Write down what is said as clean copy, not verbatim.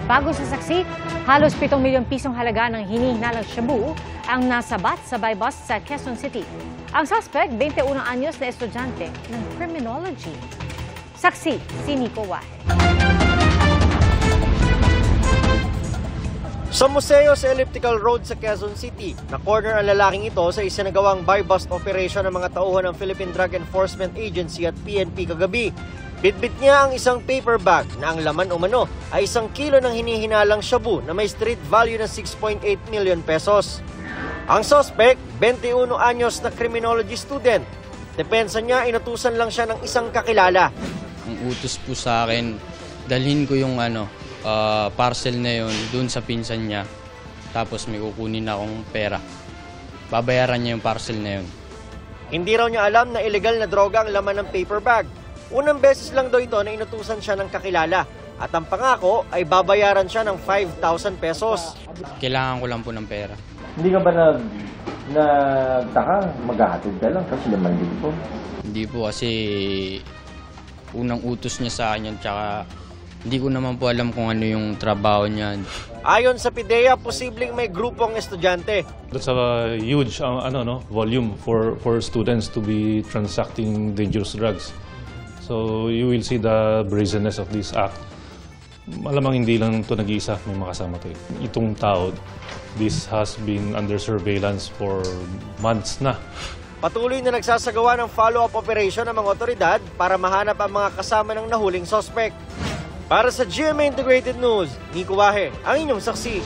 Bago sa saksi, halos 7 milyong pisong halaga ng hinihinalang shabu ang nasabat sa buy bust sa Quezon City. Ang suspect, 21 anyos na estudyante ng criminology. Saksi, si Nico Wahe. Sa museo sa Elliptical Road sa Quezon City, na-corner ang lalaking ito sa isinagawang buy-bust operation ng mga tauhan ng Philippine Drug Enforcement Agency at PNP kagabi. Bitbit niya ang isang paper bag na ang laman umano ay 1 kilo ng hinihinalang shabu na may street value na 6.8 million pesos. Ang suspect, 21 anyos na criminology student. Depensa niya, inutusan lang siya ng isang kakilala. Ang utos po sa akin, dalhin ko yung parcel na yun dun sa pinsan niya. Tapos may kukunin akong pera. Babayaran niya yung parcel na yun. Hindi raw niya alam na illegal na droga ang laman ng paper bag. Unang beses lang daw ito na inutusan siya ng kakilala. At ang pangako ay babayaran siya ng 5,000 pesos. Kailangan ko lang po ng pera. Hindi ka ba nagtaka? Maghahatid ka lang kasi 5,000. Hindi po kasi unang utos niya sa akin yan, tsaka hindi ko naman po alam kung ano yung trabaho niya. Ayon sa PIDEA, posibleng may grupong estudyante. That's a huge volume for students to be transacting dangerous drugs. So you will see the brazenness of this act. Malamang hindi lang ito nag-iisa, may makasama ito. Itong tao, this has been under surveillance for months na. Patuloy na nagsasagawa ng follow-up operation ng mga otoridad para mahanap ang mga kasama ng nahuling suspect. Para sa GMA Integrated News, Nico Wahe, ang inyong saksi.